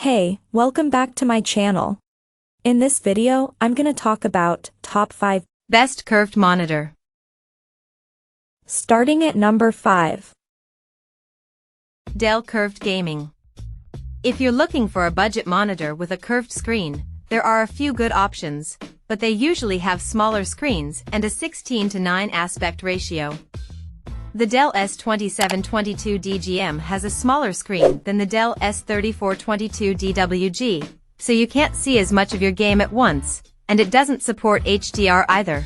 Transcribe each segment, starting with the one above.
Hey, welcome back to my channel. In this video, I'm gonna talk about top 5 best curved monitor. Starting at number 5. Dell Curved Gaming. If you're looking for a budget monitor with a curved screen, there are a few good options, but they usually have smaller screens and a 16:9 aspect ratio. The Dell S2722 DGM has a smaller screen than the Dell S3422 DWG, so you can't see as much of your game at once, and it doesn't support HDR either.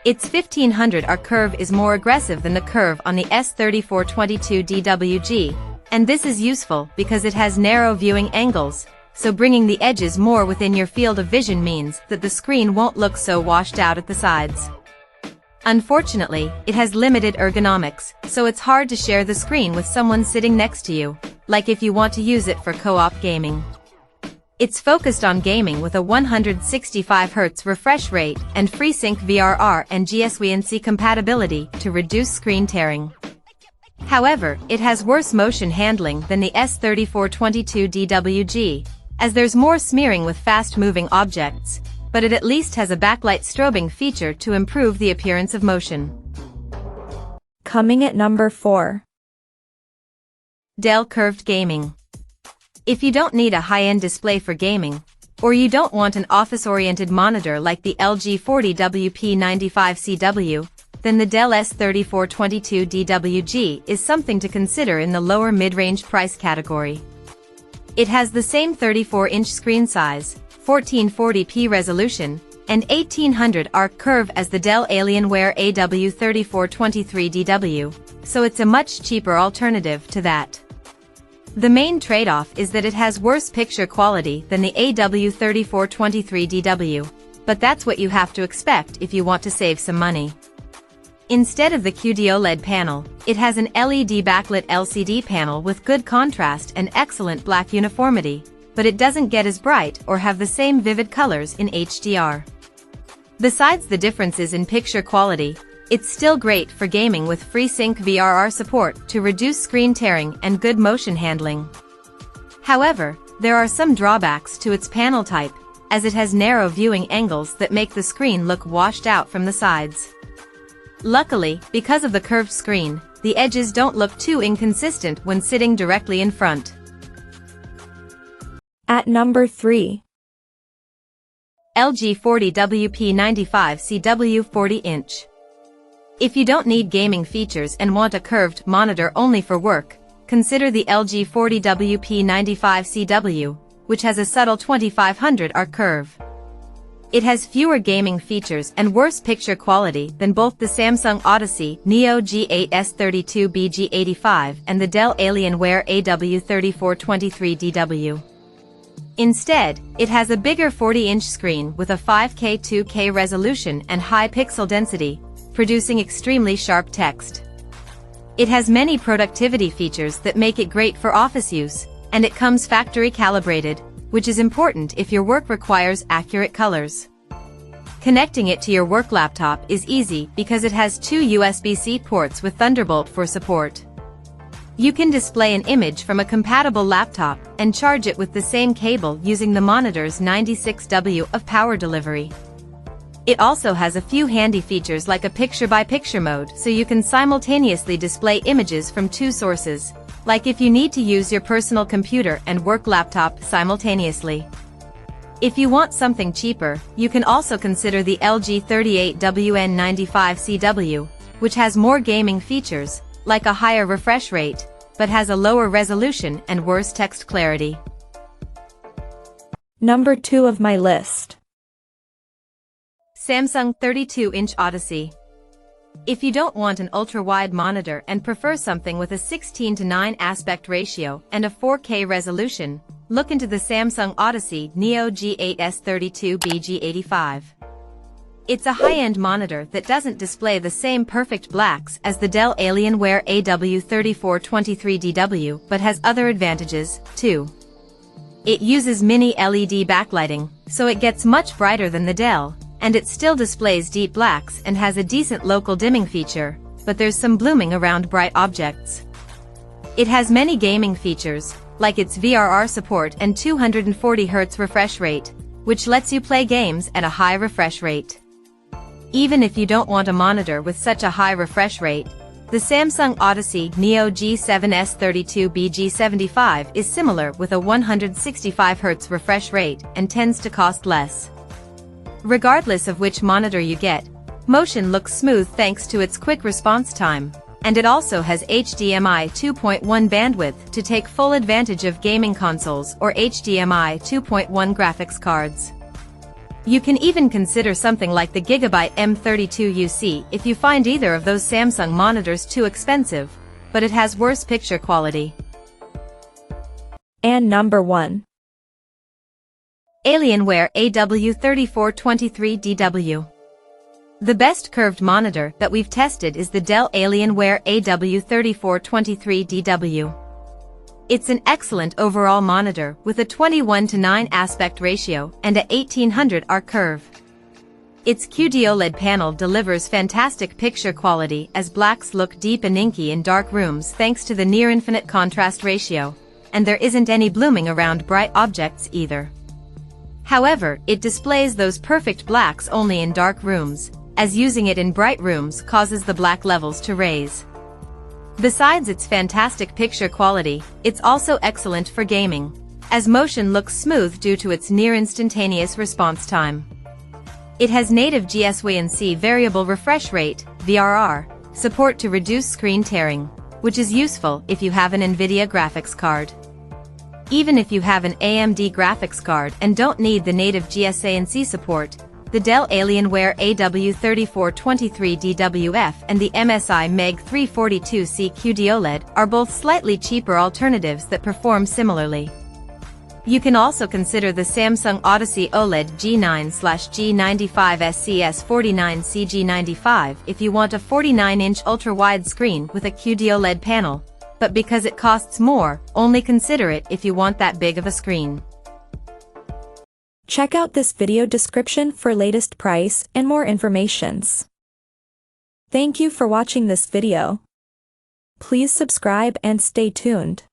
Its 1500R curve is more aggressive than the curve on the S3422 DWG, and this is useful because it has narrow viewing angles, so bringing the edges more within your field of vision means that the screen won't look so washed out at the sides. Unfortunately, it has limited ergonomics, so it's hard to share the screen with someone sitting next to you, like if you want to use it for co-op gaming. It's focused on gaming with a 165Hz refresh rate and FreeSync VRR and GSWNC compatibility to reduce screen tearing. However, it has worse motion handling than the S3422 DWG, as there's more smearing with fast-moving objects, but it at least has a backlight strobing feature to improve the appearance of motion. Coming at number 4. Dell Curved Gaming. If you don't need a high-end display for gaming, or you don't want an office-oriented monitor like the LG 40WP95CW, then the Dell S3422 DWG is something to consider in the lower mid-range price category. It has the same 34-inch screen size, 1440p resolution, and 1800R curve as the Dell Alienware AW3423DW, so it's a much cheaper alternative to that. The main trade-off is that it has worse picture quality than the AW3423DW, but that's what you have to expect if you want to save some money. Instead of the QD-OLED panel, it has an LED backlit LCD panel with good contrast and excellent black uniformity, but it doesn't get as bright or have the same vivid colors in HDR. Besides the differences in picture quality, it's still great for gaming with FreeSync VRR support to reduce screen tearing and good motion handling. However, there are some drawbacks to its panel type, as it has narrow viewing angles that make the screen look washed out from the sides. Luckily, because of the curved screen, the edges don't look too inconsistent when sitting directly in front. At number 3. LG 40WP95CW 40-inch. If you don't need gaming features and want a curved monitor only for work, consider the LG 40WP95CW, which has a subtle 2500R curve. It has fewer gaming features and worse picture quality than both the Samsung Odyssey Neo G8S32BG85 and the Dell Alienware AW3423DW. Instead, it has a bigger 40-inch screen with a 5K 2K resolution and high pixel density, producing extremely sharp text. It has many productivity features that make it great for office use, and it comes factory calibrated, which is important if your work requires accurate colors. Connecting it to your work laptop is easy because it has 2 USB-C ports with Thunderbolt for support. You can display an image from a compatible laptop and charge it with the same cable using the monitor's 96W of power delivery. It also has a few handy features like a picture-by-picture mode, so you can simultaneously display images from 2 sources, like if you need to use your personal computer and work laptop simultaneously. If you want something cheaper, you can also consider the LG 38WN95CW, which has more gaming features, like a higher refresh rate, but has a lower resolution and worse text clarity. Number 2 of my list. Samsung 32-inch Odyssey. If you don't want an ultra-wide monitor and prefer something with a 16:9 aspect ratio and a 4K resolution, look into the Samsung Odyssey Neo G8S32BG85. It's a high-end monitor that doesn't display the same perfect blacks as the Dell Alienware AW3423DW but has other advantages, too. It uses mini LED backlighting, so it gets much brighter than the Dell, and it still displays deep blacks and has a decent local dimming feature, but there's some blooming around bright objects. It has many gaming features, like its VRR support and 240Hz refresh rate, which lets you play games at a high refresh rate. Even if you don't want a monitor with such a high refresh rate, the Samsung Odyssey Neo G7S32BG75 is similar with a 165Hz refresh rate and tends to cost less. Regardless of which monitor you get, motion looks smooth thanks to its quick response time, and it also has HDMI 2.1 bandwidth to take full advantage of gaming consoles or HDMI 2.1 graphics cards. You can even consider something like the Gigabyte M32UC if you find either of those Samsung monitors too expensive, but it has worse picture quality. And number 1. Alienware AW3423DW. The best curved monitor that we've tested is the Dell Alienware AW3423DW. It's an excellent overall monitor with a 21:9 aspect ratio and a 1800R curve. Its QD-OLED panel delivers fantastic picture quality as blacks look deep and inky in dark rooms thanks to the near-infinite contrast ratio, and there isn't any blooming around bright objects either. However, it displays those perfect blacks only in dark rooms, as using it in bright rooms causes the black levels to raise. Besides its fantastic picture quality, it's also excellent for gaming, as motion looks smooth due to its near-instantaneous response time. It has native GSWC variable refresh rate, VRR, support to reduce screen tearing, which is useful if you have an NVIDIA graphics card. Even if you have an AMD graphics card and don't need the native GSWC support, the Dell Alienware AW3423DWF and the MSI MEG 342C QD-OLED are both slightly cheaper alternatives that perform similarly. You can also consider the Samsung Odyssey OLED G9/G95SCS49CG95 if you want a 49-inch ultra-wide screen with a QD-OLED panel, but because it costs more, only consider it if you want that big of a screen. Check out this video description for latest price and more informations. Thank you for watching this video. Please subscribe and stay tuned.